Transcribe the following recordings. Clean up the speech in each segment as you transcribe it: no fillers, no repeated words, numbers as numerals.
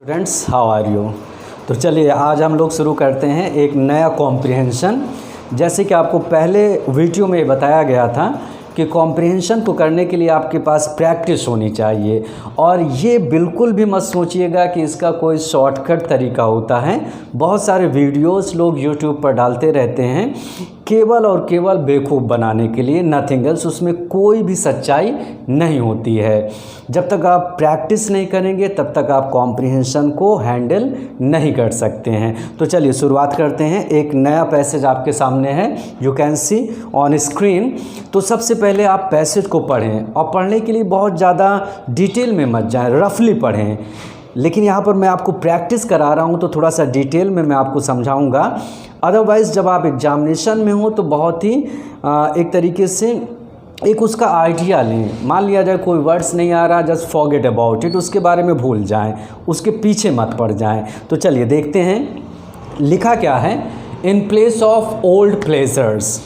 Students how are you. तो चलिए आज हम लोग शुरू करते हैं एक नया कॉम्प्रिहेंशन। जैसे कि आपको पहले वीडियो में बताया गया था कि कॉम्प्रिहेंशन को करने के लिए आपके पास प्रैक्टिस होनी चाहिए, और ये बिल्कुल भी मत सोचिएगा कि इसका कोई शॉर्टकट तरीका होता है। बहुत सारे वीडियोस लोग यूट्यूब पर डालते रहते हैं केवल और केवल बेवकूफ़ बनाने के लिए, नथिंग एल्स। उसमें कोई भी सच्चाई नहीं होती है। जब तक आप प्रैक्टिस नहीं करेंगे तब तक आप कॉम्प्रिहेंशन को हैंडल नहीं कर सकते हैं। तो चलिए शुरुआत करते हैं। एक नया पैसेज आपके सामने है, you can see on screen. तो सबसे पहले आप पैसेज को पढ़ें, और पढ़ने के लिए बहुत ज़्यादा डिटेल में मत जाएं, रफली पढ़ें। लेकिन यहाँ पर मैं आपको प्रैक्टिस करा रहा हूँ तो थोड़ा सा डिटेल में मैं आपको समझाऊँगा। अदरवाइज़ जब आप एग्जामिनेशन में हो तो बहुत ही एक तरीके से एक उसका आइडिया लें। मान लिया जाए कोई वर्ड्स नहीं आ रहा, जस्ट फॉरगेट अबाउट इट, उसके बारे में भूल जाएं, उसके पीछे मत पड़ जाएं। तो चलिए देखते हैं लिखा क्या है। In place of old pleasures,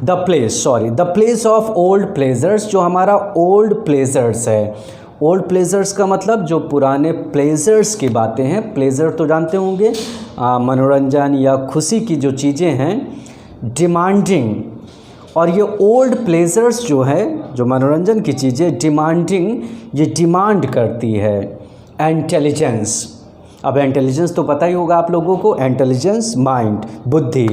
the place of old pleasures, जो हमारा ओल्ड प्लेजर्स है। ओल्ड प्लेजर्स का मतलब जो पुराने प्लेजर्स की बातें हैं। प्लेजर तो जानते होंगे मनोरंजन या खुशी की जो चीज़ें हैं, डिमांडिंग। और ये ओल्ड प्लेजर्स जो है, जो मनोरंजन की चीज़ें, डिमांडिंग, ये डिमांड करती है इंटेलिजेंस। अब इंटेलिजेंस तो पता ही होगा आप लोगों को, इंटेलिजेंस माइंड, बुद्धि,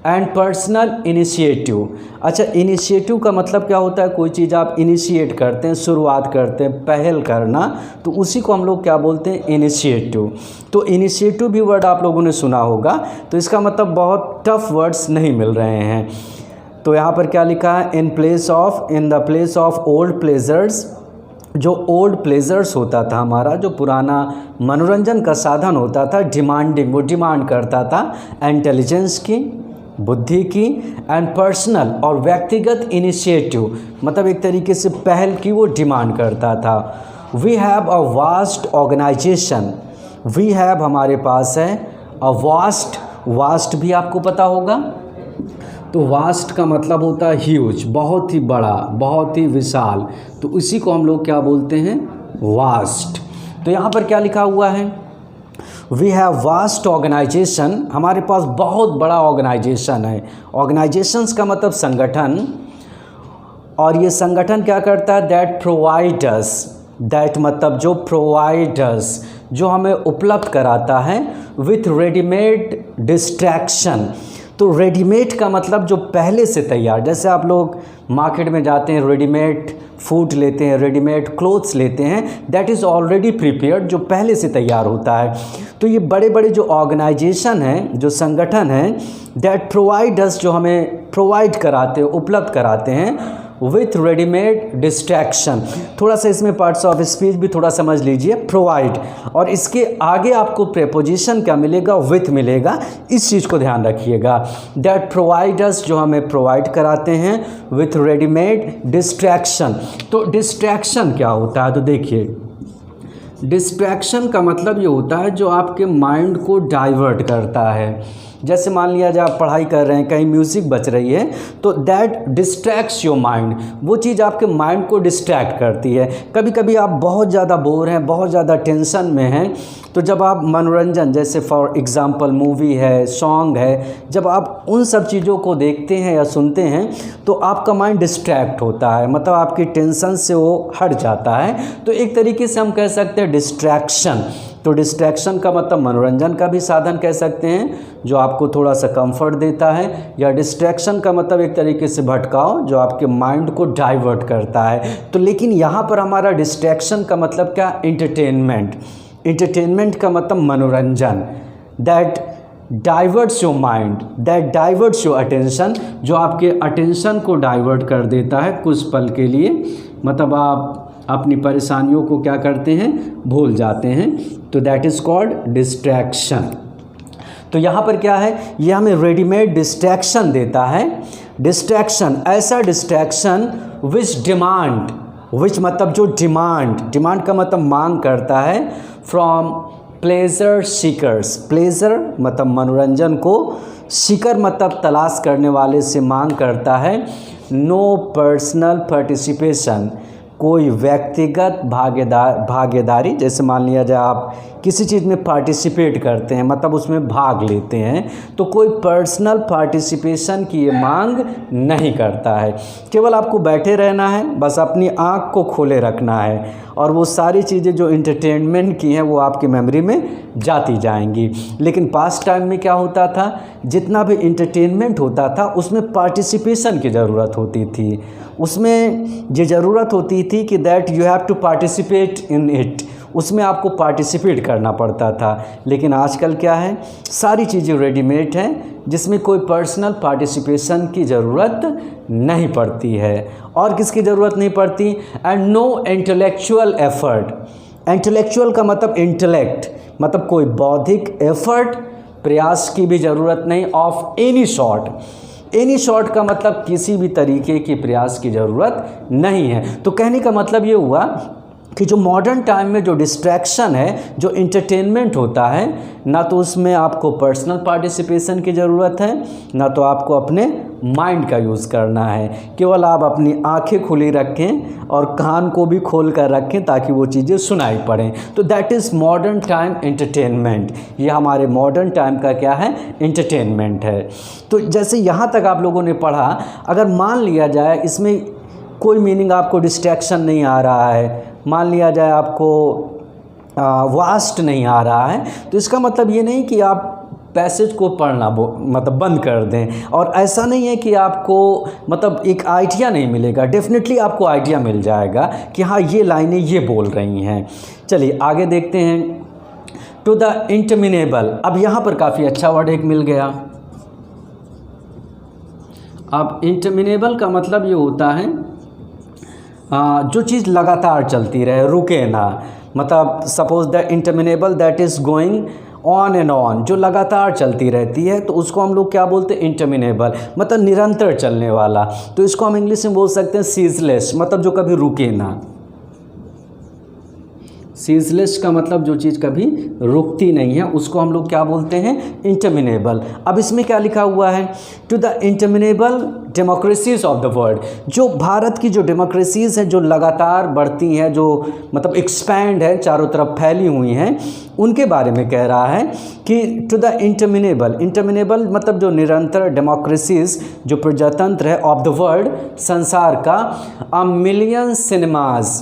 एंड पर्सनल इनिशिएटिव। अच्छा, इनिशिएटिव का मतलब क्या होता है? कोई चीज़ आप इनिशिएट करते हैं, शुरुआत करते हैं, पहल करना, तो उसी को हम लोग क्या बोलते हैं? इनिशिएटिव। तो इनिशिएटिव भी वर्ड आप लोगों ने सुना होगा, तो इसका मतलब बहुत टफ वर्ड्स नहीं मिल रहे हैं। तो यहाँ पर क्या लिखा है? In the place of old pleasures. जो ओल्ड प्लेजर्स होता था हमारा, जो पुराना मनोरंजन का साधन होता था, डिमांडिंग, वो डिमांड करता था इंटेलिजेंस की, बुद्धि की, एंड पर्सनल और व्यक्तिगत इनिशिएटिव, मतलब एक तरीके से पहल की वो डिमांड करता था। We have a vast organization, we have हमारे पास है, अ वास्ट भी आपको पता होगा। तो वास्ट का मतलब होता है ह्यूज, बहुत ही बड़ा, बहुत ही विशाल। तो इसी को हम लोग क्या बोलते हैं? वास्ट। तो यहाँ पर क्या लिखा हुआ है? वी हैव वास्ट ऑर्गेनाइजेशन, हमारे पास बहुत बड़ा ऑर्गेनाइजेशन है। ऑर्गेनाइजेशंस का मतलब संगठन, और ये संगठन क्या करता है? दैट प्रोवाइड अस, दैट मतलब जो प्रोवाइड अस, जो हमें उपलब्ध कराता है, विथ रेडीमेड डिस्ट्रैक्शन। तो रेडीमेड का मतलब जो पहले से तैयार, जैसे आप लोग मार्केट में जाते हैं, रेडीमेड फूड लेते हैं, रेडीमेड क्लोथ्स लेते हैं, दैट इज़ ऑलरेडी प्रिपेयर्ड, जो पहले से तैयार होता है। तो ये बड़े बड़े जो ऑर्गेनाइजेशन हैं, जो संगठन हैं, दैट प्रोवाइड अस, जो हमें प्रोवाइड कराते हैं, उपलब्ध कराते हैं, विथ रेडीमेड डिस्ट्रैक्शन। थोड़ा सा इसमें पार्ट्स ऑफ स्पीच भी थोड़ा समझ लीजिए, प्रोवाइड, और इसके आगे आपको प्रेपोजिशन क्या मिलेगा? विथ मिलेगा। इस चीज़ को ध्यान रखिएगा। दैट प्रोवाइड अस, जो हमें प्रोवाइड कराते हैं, विथ रेडीमेड डिस्ट्रैक्शन। तो डिस्ट्रैक्शन क्या होता है? तो देखिए, डिस्ट्रैक्शन का मतलब ये होता है जो आपके माइंड को डाइवर्ट करता है। जैसे मान लिया जाए आप पढ़ाई कर रहे हैं, कहीं म्यूज़िक बज रही है, तो दैट डिस्ट्रैक्ट्स योर माइंड, वो चीज़ आपके माइंड को डिस्ट्रैक्ट करती है। कभी कभी आप बहुत ज़्यादा बोर हैं, बहुत ज़्यादा टेंशन में हैं, तो जब आप मनोरंजन, जैसे फॉर एग्ज़ाम्पल मूवी है, सॉन्ग है, जब आप उन सब चीज़ों को देखते हैं या सुनते हैं तो आपका माइंड डिस्ट्रैक्ट होता है, मतलब आपकी टेंशन से वो हट जाता है। तो एक तरीके से हम कह सकते हैं डिस्ट्रैक्शन। तो डिस्ट्रैक्शन का मतलब मनोरंजन का भी साधन कह सकते हैं, जो आपको थोड़ा सा कंफर्ट देता है, या डिस्ट्रैक्शन का मतलब एक तरीके से भटकाव, जो आपके माइंड को डाइवर्ट करता है। तो लेकिन यहाँ पर हमारा डिस्ट्रैक्शन का मतलब क्या? एंटरटेनमेंट। एंटरटेनमेंट का मतलब मनोरंजन। That diverts your mind, that diverts your attention, जो आपके अटेंशन को डाइवर्ट कर देता है कुछ पल के लिए, मतलब आप अपनी परेशानियों को क्या करते हैं? भूल जाते हैं। तो दैट इज़ कॉल्ड डिस्ट्रैक्शन। तो यहाँ पर क्या है? ये हमें रेडीमेड डिस्ट्रैक्शन देता है। डिस्ट्रैक्शन, ऐसा डिस्ट्रैक्शन विच डिमांड, विच मतलब जो डिमांड का मतलब मांग करता है, फ्रॉम प्लेजर सीकर्स। प्लेजर मतलब मनोरंजन को, सीकर मतलब तलाश करने वाले से मांग करता है। नो पर्सनल पार्टिसिपेशन, कोई व्यक्तिगत भागीदारी, जैसे मान लिया जाए आप किसी चीज़ में पार्टिसिपेट करते हैं, मतलब उसमें भाग लेते हैं, तो कोई पर्सनल पार्टिसिपेशन की ये मांग नहीं करता है। केवल आपको बैठे रहना है, बस अपनी आँख को खोले रखना है और वो सारी चीज़ें जो एंटरटेनमेंट की हैं वो आपकी मेमोरी में जाती जाएंगी। लेकिन पास्ट टाइम में क्या होता था, जितना भी एंटरटेनमेंट होता था उसमें पार्टिसिपेशन की ज़रूरत होती थी, उसमें ये ज़रूरत होती थी कि that you have to participate in it, उसमें आपको पार्टिसिपेट करना पड़ता था। लेकिन आजकल क्या है, सारी चीज़ें रेडीमेड हैं जिसमें कोई पर्सनल पार्टिसिपेशन की ज़रूरत नहीं पड़ती है। और किसकी ज़रूरत नहीं पड़ती? And no intellectual effort. Intellectual का मतलब इंटेलेक्ट, मतलब कोई बौद्धिक एफर्ट, प्रयास की भी ज़रूरत नहीं, of any sort. Any short का मतलब किसी भी तरीके की प्रयास की ज़रूरत नहीं है। तो कहने का मतलब ये हुआ कि जो मॉडर्न टाइम में जो डिस्ट्रैक्शन है, जो इंटरटेनमेंट होता है, ना तो उसमें आपको पर्सनल पार्टिसिपेशन की ज़रूरत है, ना तो आपको अपने माइंड का यूज़ करना है। केवल आप अपनी आंखें खुली रखें और कान को भी खोल कर रखें ताकि वो चीज़ें सुनाई पड़ें। तो that is modern time entertainment. ये हमारे मॉडर्न टाइम का क्या है? एंटरटेनमेंट है। तो जैसे यहाँ तक आप लोगों ने पढ़ा, अगर मान लिया जाए इसमें कोई मीनिंग आपको डिस्ट्रैक्शन नहीं आ रहा है, मान लिया जाए आपको वास्ट नहीं आ रहा है, तो इसका मतलब ये नहीं कि आप पैसेज को पढ़ना मतलब बंद कर दें। और ऐसा नहीं है कि आपको मतलब एक आइडिया नहीं मिलेगा, डेफिनेटली आपको आइडिया मिल जाएगा कि हाँ ये लाइनें ये बोल रही हैं। चलिए आगे देखते हैं। टू द इंटरमिनेबल, अब यहाँ पर काफ़ी अच्छा वर्ड एक मिल गया। अब इंटरमिनेबल का मतलब ये होता है जो चीज़ लगातार चलती रहे, रुके ना। मतलब suppose the interminable that is going on and on, जो लगातार चलती रहती है, तो उसको हम लोग क्या बोलते हैं? इंटरमिनेबल, मतलब निरंतर चलने वाला। तो इसको हम इंग्लिश में बोल सकते हैं सीजलेस, मतलब जो कभी रुके ना। सीजलेस का मतलब जो चीज़ कभी रुकती नहीं है, उसको हम लोग क्या बोलते हैं? इंटरमिनेबल। अब इसमें क्या लिखा हुआ है? To the interminable democracies of the world, जो भारत की जो डेमोक्रेसीज़ हैं, जो लगातार बढ़ती हैं, जो मतलब एक्सपैंड है, चारों तरफ फैली हुई हैं, उनके बारे में कह रहा है कि टू द इंटरमिनेबल। इंटरमिनेबल मतलब जो निरंतर डेमोक्रेसीज़, जो प्रजातंत्र है ऑफ द वर्ल्ड, संसार का। अ मिलियन सिनेमाज,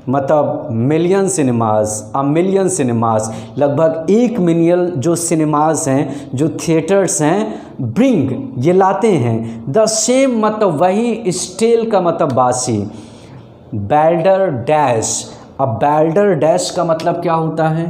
मतलब million cinemas, a million cinemas, लगभग 1 मिलियन जो सिनेमाज हैं, जो थिएटर्स हैं, ब्रिंग ये लाते हैं। द सेम मतलब वही, स्टेल का मतलब बासी, बैल्डर डैश। अब बैल्डर डैश का मतलब क्या होता है?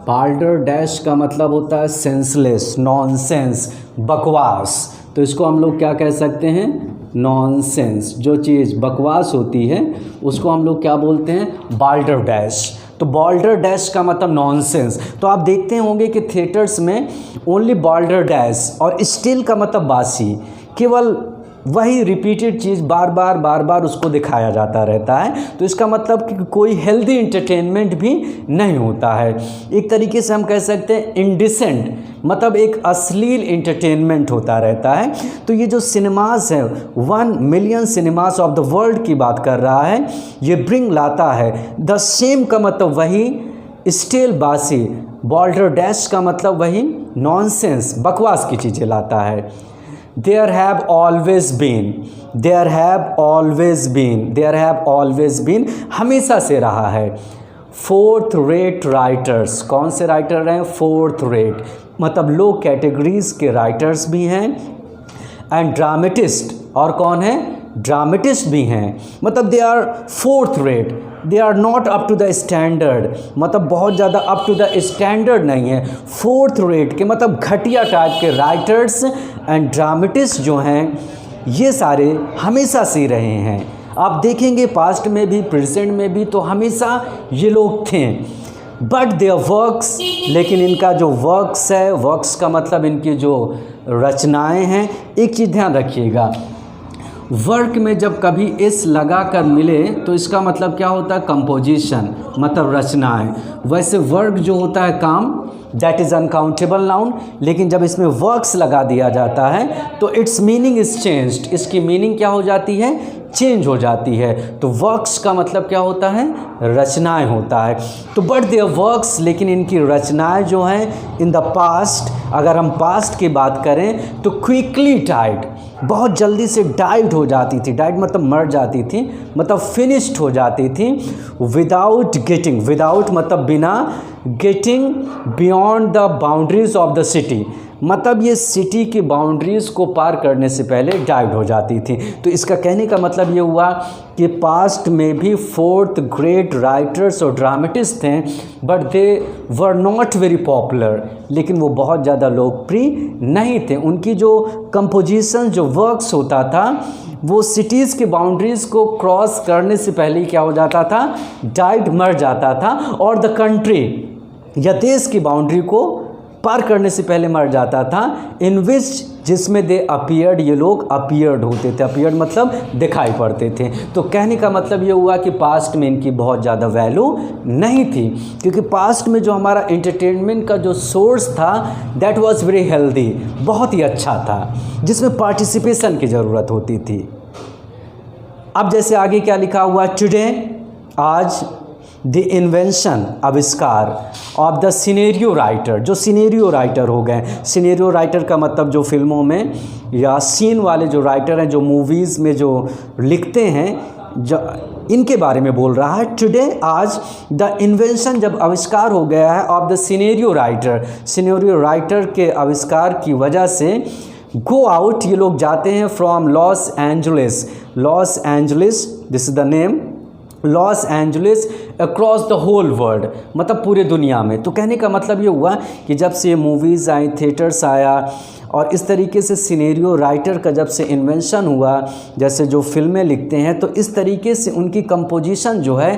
बाल्डर डैश का मतलब होता है सेंसलेस, नॉनसेंस, बकवास। तो इसको हम लोग क्या कह सकते हैं? नॉनसेंस। जो चीज़ बकवास होती है उसको हम लोग क्या बोलते हैं? Balderdash. तो बाल्डर डैश का मतलब नॉनसेंस। तो आप देखते होंगे कि थिएटर्स में ओनली बाल्डर डैश और स्टिल का मतलब बासी, केवल वही रिपीटेड चीज़ बार बार उसको दिखाया जाता रहता है। तो इसका मतलब कि कोई हेल्दी एंटरटेनमेंट भी नहीं होता है। एक तरीके से हम कह सकते हैं इंडिसेंट, मतलब एक अश्लील एंटरटेनमेंट होता रहता है। तो ये जो सिनेमाज हैं, 1 million cinemas of the world की बात कर रहा है, ये ब्रिंग लाता है। द सेम का मतलब वही, स्टिल बासी, बाल्डर डैश का मतलब वही, नॉनसेंस, बकवास की चीज़ें लाता है। There have always been, there have always been, there have always been, हमेशा से रहा है। 4th rate राइटर्स, कौन से राइटर हैं? 4th rate, मतलब लो कैटेगरीज के राइटर्स भी हैं। एंड ड्रामेटिस्ट, और कौन है? ड्रामेटिस्ट भी हैं। मतलब they are 4th rate, they are not up to the standard, मतलब बहुत ज़्यादा अप टू द स्टैंडर्ड नहीं है। 4th rate के मतलब घटिया टाइप के राइटर्स एंड ड्रामेटिस्ट जो हैं, ये सारे हमेशा से रहे हैं। आप देखेंगे पास्ट में भी, प्रेजेंट में भी, तो हमेशा ये लोग थे। बट देयर वर्क्स, लेकिन इनका जो वर्क्स है, वर्क्स का मतलब इनकी जो रचनाएं हैं, एक चीज़ ध्यान रखिएगा, वर्क में जब कभी इस लगा कर मिले तो इसका मतलब क्या होता है, कंपोजिशन, मतलब रचनाएं। वैसे वर्क जो होता है काम, दैट इज़ अनकाउंटेबल नाउन, लेकिन जब इसमें वर्क्स लगा दिया जाता है तो इट्स मीनिंग इज़ चेंज्ड, इसकी मीनिंग क्या हो जाती है, चेंज हो जाती है। तो वर्क्स का मतलब क्या होता है, रचनाएं होता है। तो बट देयर वर्क्स, लेकिन इनकी रचनाएं जो हैं इन द पास्ट, अगर हम पास्ट की बात करें तो क्विकली डाइड, बहुत जल्दी से डाइड हो जाती थी। डाइड मतलब मर जाती थी, मतलब फिनिश्ड हो जाती थी। विदाउट गेटिंग, विदाउट मतलब बिना, getting beyond the boundaries of the city, मतलब ये सिटी की बाउंड्रीज़ को पार करने से पहले डाइड हो जाती थी। तो इसका कहने का मतलब ये हुआ कि पास्ट में भी फोर्थ ग्रेट राइटर्स और ड्रामेटिस्ट थे, but they were not very popular, लेकिन वो बहुत ज़्यादा लोकप्रिय नहीं थे। उनकी जो कंपोजिशन, जो वर्क्स होता था, वो सिटीज़ की बाउंड्रीज़ को क्रॉस करने से पहले ही क्या हो जाता था, डाइड, मर जाता था। और द कंट्री या देश की बाउंड्री को पार करने से पहले मर जाता था। इन विच, जिसमें दे अपीयर्ड, ये लोग अपीयर्ड होते थे। अपीयर्ड मतलब दिखाई पड़ते थे। तो कहने का मतलब ये हुआ कि पास्ट में इनकी बहुत ज़्यादा वैल्यू नहीं थी, क्योंकि पास्ट में जो हमारा एंटरटेनमेंट का जो सोर्स था दैट वाज वेरी हेल्दी, बहुत ही अच्छा था, जिसमें पार्टिसिपेशन की ज़रूरत होती थी। अब जैसे आगे क्या लिखा हुआ, टुडे, आज, द इन्वेंशन, आविष्कार, ऑफ द सिनेरियो राइटर, जो सिनेरियो राइटर हो गए। सिनेरियो राइटर का मतलब जो फिल्मों में या सीन वाले जो राइटर हैं, जो मूवीज़ में जो लिखते हैं, जो इनके बारे में बोल रहा है। टुडे, आज, द इन्वेंशन, जब आविष्कार हो गया है, of the scenario writer, scenario writer के आविष्कार की वजह से, गो आउट, ये लोग जाते हैं from Los Angeles, Los Angeles, this is the name, Los Angeles, across the whole world, मतलब पूरे दुनिया में। तो कहने का मतलब ये हुआ कि जब से ये मूवीज़ आई, थिएटर्स आया, और इस तरीके से सिनेरियो राइटर का जब से इन्वेंशन हुआ, जैसे जो फिल्में लिखते हैं, तो इस तरीके से उनकी कंपोजिशन जो है,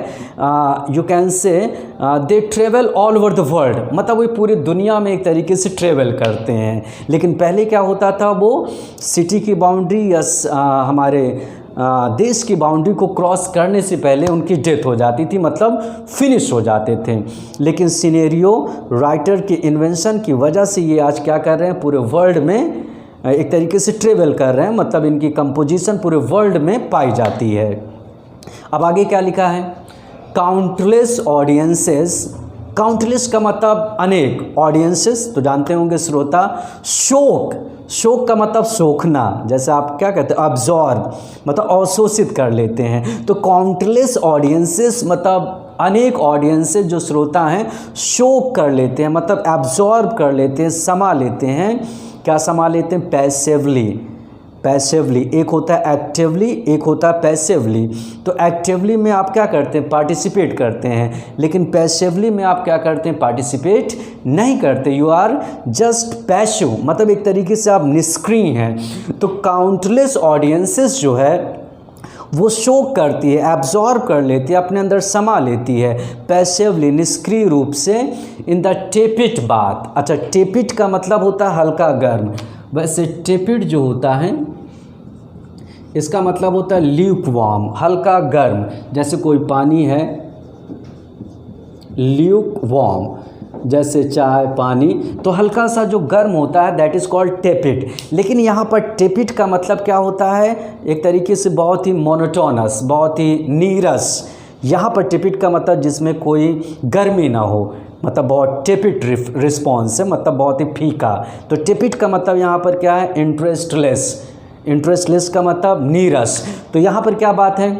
you can say they travel all over the world, मतलब वो पूरी दुनिया में एक तरीके से ट्रेवल करते हैं। लेकिन पहले क्या होता था, वो सिटी की बाउंड्री या हमारे देश की बाउंड्री को क्रॉस करने से पहले उनकी डेथ हो जाती थी, मतलब फिनिश हो जाते थे। लेकिन सिनेरियो राइटर के इन्वेंशन की वजह से ये आज क्या कर रहे हैं, पूरे वर्ल्ड में एक तरीके से ट्रेवल कर रहे हैं, मतलब इनकी कंपोजिशन पूरे वर्ल्ड में पाई जाती है। अब आगे क्या लिखा है, काउंटलेस ऑडियंसेस, काउंटलेस का मतलब अनेक, ऑडियंसेस तो जानते होंगे श्रोता, शोक, शोक का मतलब सोखना, जैसे आप क्या कहते हैं, अब्जॉर्ब, मतलब अवशोषित कर लेते हैं। तो काउंटलेस ऑडियंसेस मतलब अनेक ऑडियंसेस, जो श्रोता हैं, शोक कर लेते हैं, मतलब एब्जॉर्ब कर लेते हैं, समा लेते हैं। क्या समा लेते हैं, पैसिवली, पैसिवली, एक होता है एक्टिवली, एक होता है पैसिवली। तो एक्टिवली में आप क्या करते हैं, पार्टिसिपेट करते हैं, लेकिन पैसिवली में आप क्या करते हैं, पार्टिसिपेट नहीं करते, यू आर जस्ट पैसिव, मतलब एक तरीके से आप निष्क्रिय हैं। तो काउंटलेस ऑडियंसेस जो है वो शोक करती है, एब्जॉर्ब कर लेती है, अपने अंदर समा लेती है, पैसिवली, निष्क्रिय रूप से, इन द टेपिड बात। अच्छा, टेपिड का मतलब होता है हल्का गर्म, वैसे टेपिड जो होता है इसका मतलब होता है ल्यूक वार्म, हल्का गर्म। जैसे कोई पानी है ल्यूक वार्म, जैसे चाय, पानी, तो हल्का सा जो गर्म होता है दैट इज़ कॉल्ड टेपिड। लेकिन यहाँ पर टेपिड का मतलब क्या होता है, एक तरीके से बहुत ही मोनोटोनस, बहुत ही नीरस। यहाँ पर टेपिड का मतलब जिसमें कोई गर्मी ना हो, मतलब बहुत टेपिड रिस्पॉन्स है, मतलब बहुत ही फीका। तो टेपिड का मतलब यहाँ पर क्या है, इंटरेस्टलेस, इंटरेस्टलेस का मतलब नीरस। तो यहाँ पर क्या बात है,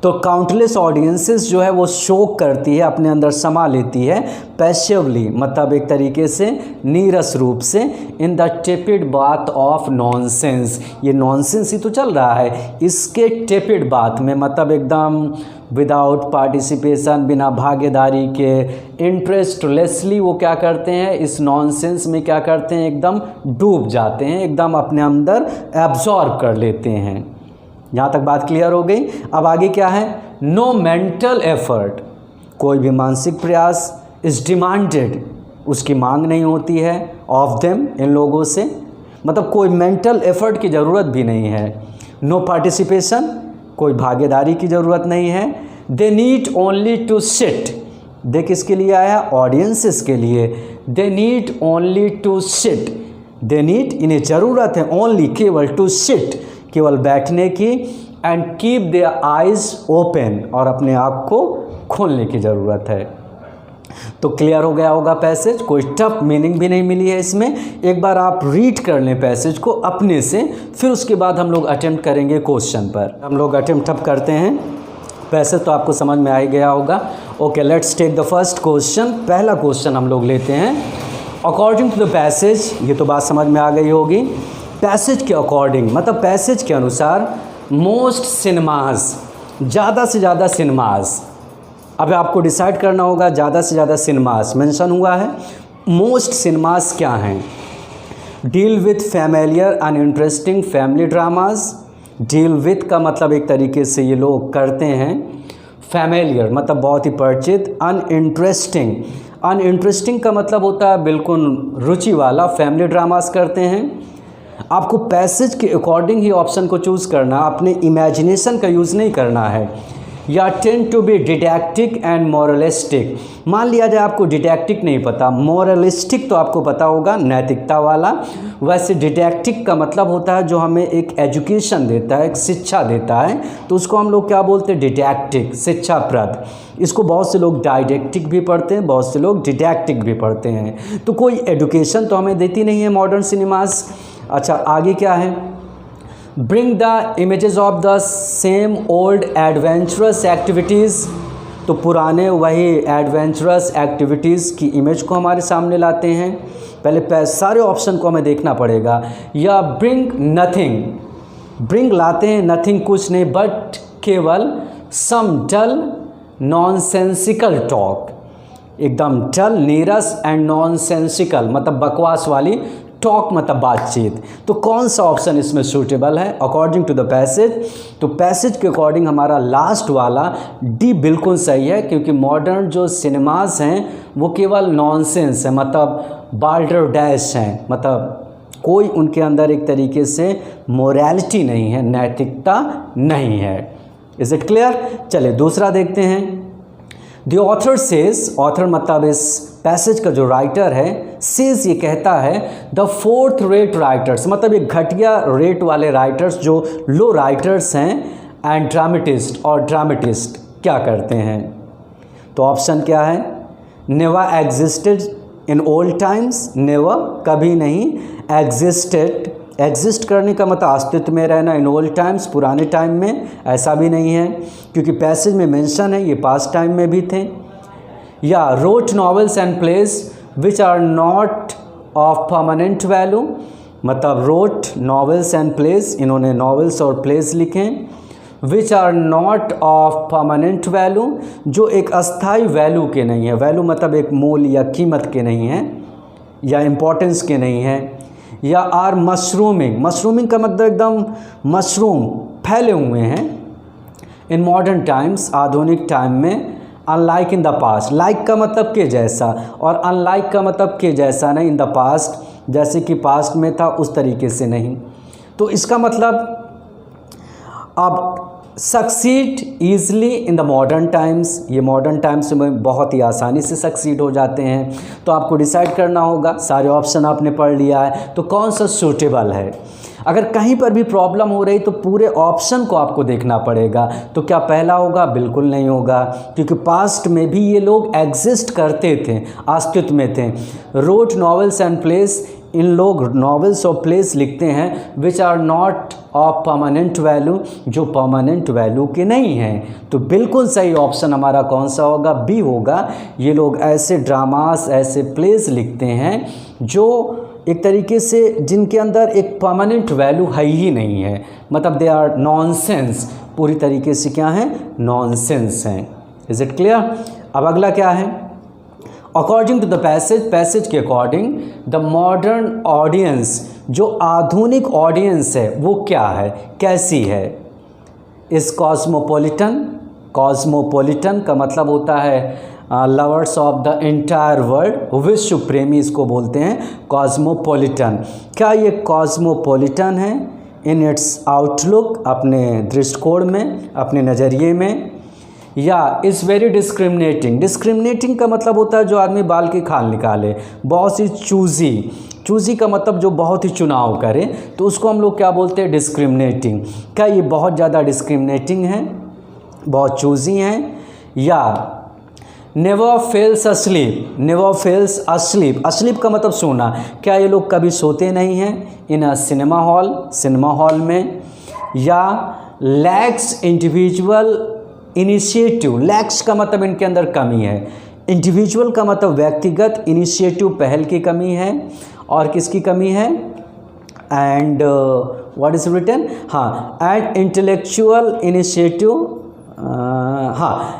तो काउंटलेस ऑडियंसेस जो है वो शोक करती है, अपने अंदर समा लेती है, पैसिवली मतलब एक तरीके से नीरस रूप से, इन द टेपिड बात ऑफ नॉनसेंस। ये नॉनसेंस ही तो चल रहा है, इसके टेपिड बात में, मतलब एकदम विदाउट पार्टिसिपेशन, बिना भागीदारी के, इंटरेस्टलेसली वो क्या करते हैं, इस नॉनसेंस में क्या करते हैं, एकदम डूब जाते हैं, एकदम अपने अंदर एब्जॉर्ब कर लेते हैं। यहाँ तक बात क्लियर हो गई। अब आगे क्या है, नो मेंटल एफर्ट, कोई भी मानसिक प्रयास, इज़ डिमांडेड, उसकी मांग नहीं होती है, ऑफ देम, इन लोगों से, मतलब कोई मेंटल एफर्ट की ज़रूरत भी नहीं है। नो पार्टिसिपेशन, कोई भागीदारी की ज़रूरत नहीं है। They need only to sit, they किसके लिए आया, ऑडियंसेस के लिए। They need only to sit, they need इन्हें ज़रूरत है, ओनली केवल, टू सिट केवल बैठने की, and keep their eyes open और अपने आँख को खोलने की ज़रूरत है। तो क्लियर हो गया होगा पैसेज, कोई टफ मीनिंग भी नहीं मिली है इसमें। एक बार आप रीड कर लें पैसेज को अपने से, फिर उसके बाद हम लोग अटेम्प्ट करेंगे क्वेश्चन पर। हम लोग अटेम्प्ट अब करते हैं, पैसेज तो आपको समझ में आ ही गया होगा। Okay, let's take the first question. पहला क्वेश्चन हम लोग लेते हैं, अकॉर्डिंग टू द पैसेज, ये तो बात समझ में आ गई होगी। पैसेज के अकॉर्डिंग मतलब पैसेज के अनुसार मोस्ट सिनेमाज, ज़्यादा से ज़्यादा सिनेमाज, अब आपको डिसाइड करना होगा ज़्यादा से ज़्यादा सिनेमास मेंशन हुआ है। मोस्ट सिनेमास क्या हैं, deal with familiar and interesting family dramas. Deal with का मतलब एक तरीके से ये लोग करते हैं, फैमिलियर मतलब बहुत ही परिचित, अनइंटरेस्टिंग, अनइंटरेस्टिंग का मतलब होता है बिल्कुल रुचि वाला, फैमिली ड्रामास करते हैं। आपको पैसेज के अकॉर्डिंग ही ऑप्शन को चूज़ करना, अपने इमेजिनेशन का यूज़ नहीं करना है। या tend to be didactic and moralistic, मान लिया जाए आपको डिडैक्टिक नहीं पता, मॉरलिस्टिक तो आपको पता होगा, नैतिकता वाला। वैसे डिडैक्टिक का मतलब होता है जो हमें एक एजुकेशन देता है, एक शिक्षा देता है, तो उसको हम लोग क्या बोलते हैं, डिडैक्टिक, शिक्षाप्रद। इसको बहुत से लोग डायडेक्टिक भी पढ़ते हैं, बहुत से लोग डिडैक्टिक भी पढ़ते हैं। तो कोई एजुकेशन तो हमें देती नहीं है मॉडर्न सिनेमास। अच्छा, आगे क्या है, bring the images of the same old adventurous activities, तो पुराने वही एडवेंचरस एक्टिविटीज़ की इमेज को हमारे सामने लाते हैं। पहले सारे ऑप्शन को हमें देखना पड़ेगा। या ब्रिंग नथिंग, ब्रिंग लाते हैं नथिंग कुछ नहीं, बट केवल सम डल नॉनसेंसिकल टॉक, एकदम डल, नीरस एंड नॉनसेंसिकल मतलब बकवास वाली टॉक मतलब बातचीत। तो कौन सा ऑप्शन इसमें सूटेबल है अकॉर्डिंग टू द पैसेज, तो पैसेज के अकॉर्डिंग हमारा लास्ट वाला डी बिल्कुल सही है, क्योंकि मॉडर्न जो सिनेमास हैं वो केवल नॉनसेंस है, मतलब बाल्डर डैश हैं, मतलब कोई उनके अंदर एक तरीके से मोरालिटी नहीं है, नैतिकता नहीं है। Is it clear? चलिए दूसरा देखते हैं। द ऑथर सेज, ऑथर मतलब इस पैसेज का जो राइटर है, सेज ये कहता है द फोर्थ रेट राइटर्स, मतलब ये घटिया रेट वाले राइटर्स जो लो राइटर्स हैं, एंड ड्रामेटिस्ट, और ड्रामेटिस्ट क्या करते हैं। तो ऑप्शन क्या है, never existed in old times, never कभी नहीं, एग्जिस्टेड, एग्जिस्ट करने का मतलब अस्तित्व में रहना, इन ओल्ड टाइम्स पुराने टाइम में, ऐसा भी नहीं है क्योंकि पैसेज में मेंशन है ये पास्ट टाइम में भी थे। या wrote novels and plays which are not of permanent value, मतलब रोट नॉवेल्स एंड प्लेज, इन्होंने नॉवेल्स और प्लेज लिखे, which are not of permanent value, जो एक अस्थाई वैल्यू के नहीं है, वैल्यू मतलब एक मूल या कीमत के नहीं है, या इम्पोर्टेंस के नहीं है। या आर मशरूमिंग, मशरूमिंग का मतलब एकदम मशरूम फैले हुए हैं, इन मॉडर्न टाइम्स आधुनिक टाइम में, unlike in the past, like का मतलब के जैसा, और अनलाइक का मतलब के जैसा नहीं, इन द पास्ट जैसे कि पास्ट में था उस तरीके से नहीं। तो इसका मतलब अब succeed easily in the modern times, ये मॉडर्न टाइम्स में बहुत ही आसानी से सक्सीड हो जाते हैं। तो आपको डिसाइड करना होगा, सारे ऑप्शन आपने पढ़ लिया है तो कौन सा सूटेबल है। अगर कहीं पर भी प्रॉब्लम हो रही तो पूरे ऑप्शन को आपको देखना पड़ेगा। तो क्या पहला होगा? बिल्कुल नहीं होगा, क्योंकि पास्ट में भी ये लोग एग्जिस्ट करते थे, अस्तित्व में थे। रोट नॉवेल्स एंड प्लेस, इन लोग नॉवेल्स और प्लेस लिखते हैं which are not of permanent value, जो परमानेंट वैल्यू के नहीं हैं। तो बिल्कुल सही ऑप्शन हमारा कौन सा होगा? बी होगा। ये लोग ऐसे ड्रामास, ऐसे प्लेस लिखते हैं जो एक तरीके से जिनके अंदर एक परमानेंट वैल्यू है ही नहीं है, मतलब दे आर नॉनसेंस, पूरी तरीके से क्या है? नॉनसेंस हैं। Is it clear? अब अगला क्या है? According to the passage, passage के अकॉर्डिंग द मॉडर्न ऑडियंस, जो आधुनिक ऑडियंस है वो क्या है, कैसी है? इस कॉस्मोपॉलिटन, कॉस्मोपॉलिटन का मतलब होता है lovers of the entire world, विश्व प्रेमी इसको बोलते हैं कॉस्मोपॉलिटन। क्या ये कॉस्मोपॉलिटन है इन इट्स आउटलुक, अपने दृष्टिकोण में, अपने नज़रिए में, या इज़ वेरी डिस्क्रिमिनेटिंग। डिस्क्रिमिनेटिंग का मतलब होता है जो आदमी बाल की खाल निकाले, बहुत सी चूज़ी। चूज़ी का मतलब जो बहुत ही चुनाव करे, तो उसको हम लोग क्या बोलते हैं, डिस्क्रिमिनेटिंग। क्या ये बहुत ज़्यादा डिस्क्रिमिनेटिंग है, बहुत चूज़ी हैं? या never fails asleep, never fails asleep, asleep का मतलब सोना, क्या ये लोग कभी सोते नहीं हैं in a cinema hall, cinema hall में? या लैक्स इंडिविजुअल इनिशिएटिव, लैक्स का मतलब इनके अंदर कमी है, इंडिविजुअल का मतलब व्यक्तिगत, इनिशिएटिव पहल की कमी है, और किसकी कमी है? एंड व्हाट इज रिटन, हाँ, एंड इंटेलेक्चुअल इनिशिएटिव, हाँ,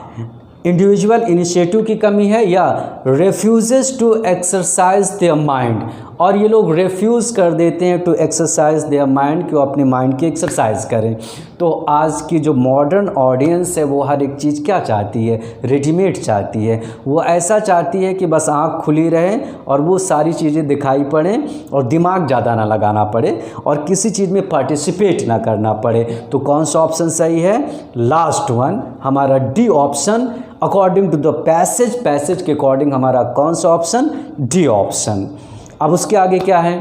इंडिविजुअल इनिशिएटिव की कमी है, या refuses to exercise their mind, और ये लोग रेफ्यूज़ कर देते हैं टू एक्सरसाइज देयर माइंड, कि वो अपने माइंड की एक्सरसाइज करें। तो आज की जो मॉडर्न ऑडियंस है वो हर एक चीज़ क्या चाहती है, रेडीमेड चाहती है। वो ऐसा चाहती है कि बस आँख खुली रहे और वो सारी चीज़ें दिखाई पड़ें और दिमाग ज़्यादा ना लगाना पड़े और किसी चीज़ में पार्टिसिपेट ना करना पड़े। तो कौन सा ऑप्शन सही है? लास्ट वन, हमारा D option, according to the passage, passage के अकॉर्डिंग हमारा कौन सा ऑप्शन? D option. अब उसके आगे क्या है?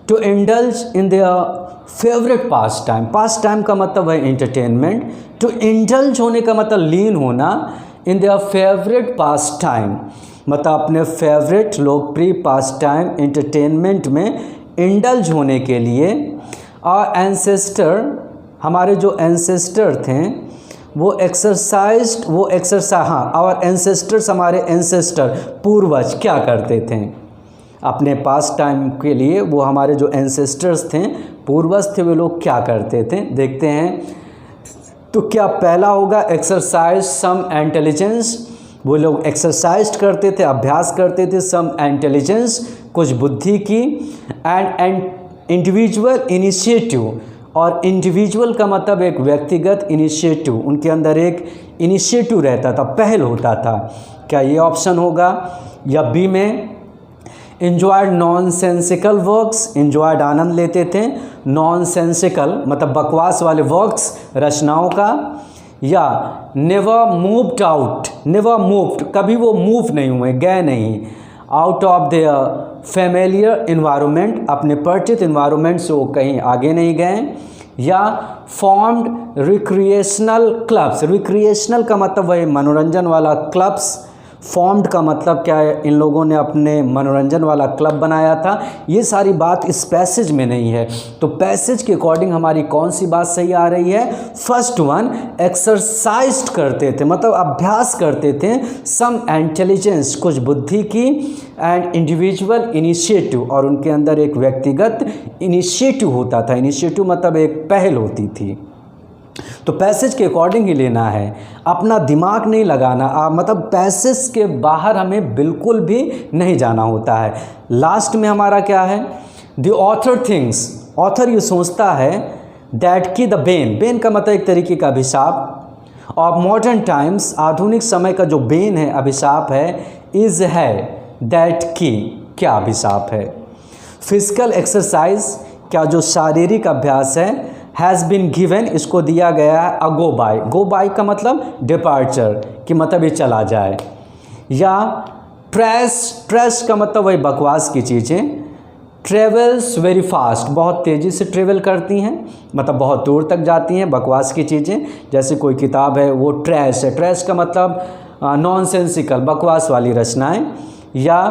To indulge in their favourite pastime, pastime का मतलब है एंटरटेनमेंट, टू इंडल्ज होने का मतलब लीन होना, इन देयर फेवरेट पास टाइम मतलब अपने फेवरेट लोकप्रिय पास टाइम एंटरटेनमेंट में इंडल्ज होने के लिए। और एंसेस्टर, हमारे जो एंसेस्टर थे वो एक्सरसाइज, हाँ, और एंसेस्टर्स, हमारे एंसेस्टर पूर्वज क्या करते थे अपने पास टाइम के लिए? वो हमारे जो एंसेस्टर्स थे, पूर्वज थे, वे लोग क्या करते थे, देखते हैं। तो क्या पहला होगा एक्सरसाइज सम इंटेलिजेंस, वो लोग एक्सरसाइज करते थे, अभ्यास करते थे सम इंटेलिजेंस, कुछ बुद्धि की, एंड इंडिविजुअल इनिशिएटिव, और इंडिविजुअल का मतलब एक व्यक्तिगत इनिशिएटिव, उनके अंदर एक इनिशिएटिव रहता था, पहल होता था। क्या ये ऑप्शन होगा? या बी में इंजॉयड नॉनसेंसिकल वर्क्स, इंजॉयड आनंद लेते थे, नॉनसेंसिकल मतलब बकवास वाले वर्क्स, रचनाओं का। या never moved out, never moved, कभी वो मूव नहीं हुए, गए नहीं out of their familiar environment, अपने परिचित इन्वायरमेंट से वो कहीं आगे नहीं गए। या फॉर्म्ड रिक्रिएशनल क्लब्स, रिक्रिएशनल का मतलब वही मनोरंजन वाला क्लब्स, फॉर्म्ड का मतलब क्या है, इन लोगों ने अपने मनोरंजन वाला क्लब बनाया था। ये सारी बात इस पैसेज में नहीं है, तो पैसेज के अकॉर्डिंग हमारी कौन सी बात सही आ रही है? फर्स्ट वन, एक्सरसाइज करते थे मतलब अभ्यास करते थे, सम इंटेलिजेंस कुछ बुद्धि की, एंड इंडिविजुअल इनिशिएटिव, और उनके अंदर एक व्यक्तिगत इनिशिएटिव होता था। इनिशिएटिव मतलब एक पहल होती थी। तो पैसेज के अकॉर्डिंग ही लेना है, अपना दिमाग नहीं लगाना, मतलब पैसेज के बाहर हमें बिल्कुल भी नहीं जाना होता है। लास्ट में हमारा क्या है? द ऑथर थिंग्स, ऑथर ये सोचता है दैट की द बेन, बेन का मतलब एक तरीके का अभिशाप, ऑफ मॉडर्न टाइम्स, आधुनिक समय का जो बेन है, अभिशाप है, इज है दैट की, क्या अभिशाप है? फिजिकल एक्सरसाइज, क्या जो शारीरिक अभ्यास है, हैज़ बिन गिवन, इसको दिया गया है अ गो बाय, गो बाय का मतलब डिपार्चर, कि मतलब ये चला जाए। या ट्रेस का मतलब वही बकवास की चीज़ें, ट्रेवल्स वेरी फास्ट, बहुत तेज़ी से ट्रेवल करती हैं, मतलब बहुत दूर तक जाती हैं, बकवास की चीज़ें। जैसे कोई किताब है वो ट्रैश है, ट्रैश का मतलब नॉनसेंसिकल, बकवास वाली रचनाएं। या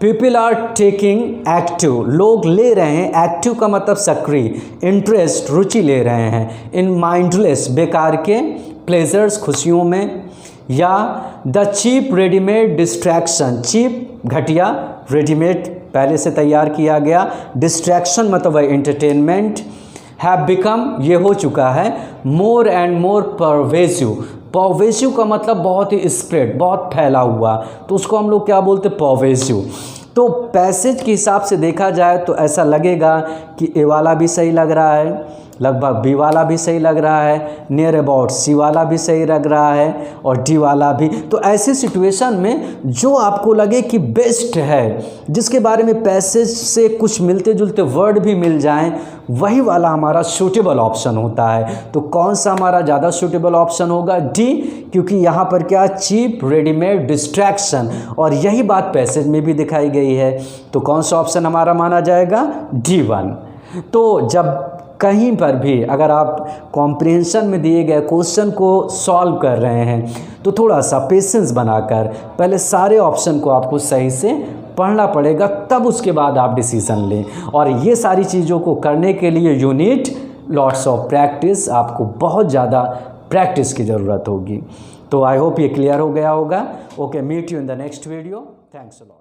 पीपल आर टेकिंग एक्टिव, लोग ले रहे हैं, एक्टिव का मतलब सक्रिय, इंटरेस्ट रुचि ले रहे हैं, इन माइंडलेस बेकार के प्लेजर्स खुशियों में। या the cheap readymade distraction, cheap घटिया, रेडीमेड पहले से तैयार किया गया, डिस्ट्रैक्शन मतलब है एंटरटेनमेंट, हैव बिकम ये हो चुका है, more and more pervasive, pervasive का मतलब बहुत ही स्प्रेड, बहुत फैला हुआ, तो उसको हम लोग क्या बोलते हैं? परवेसिव। तो पैसेज के हिसाब से देखा जाए तो ऐसा लगेगा कि ए वाला भी सही लग रहा है लगभग बी वाला भी सही लग रहा है, नियर अबाउट सी वाला भी सही लग रहा है और डी वाला भी। तो ऐसी सिचुएशन में जो आपको लगे कि बेस्ट है, जिसके बारे में पैसेज से कुछ मिलते जुलते वर्ड भी मिल जाएं, वही वाला हमारा सूटेबल ऑप्शन होता है। तो कौन सा हमारा ज़्यादा सूटेबल ऑप्शन होगा? डी, क्योंकि यहाँ पर क्या, चीप रेडीमेड डिस्ट्रैक्शन, और यही बात पैसेज में भी दिखाई गई है। तो कौन सा ऑप्शन हमारा माना जाएगा? D1। तो जब कहीं पर भी अगर आप कॉम्प्रिहेंशन में दिए गए क्वेश्चन को सॉल्व कर रहे हैं तो थोड़ा सा पेशेंस बनाकर पहले सारे ऑप्शन को आपको सही से पढ़ना पड़ेगा, तब उसके बाद आप डिसीजन लें। और ये सारी चीज़ों को करने के लिए you need lots of practice, आपको बहुत ज़्यादा प्रैक्टिस की ज़रूरत होगी। तो आई होप ये क्लियर हो गया होगा। Okay, meet you in the next video. Thanks a lot.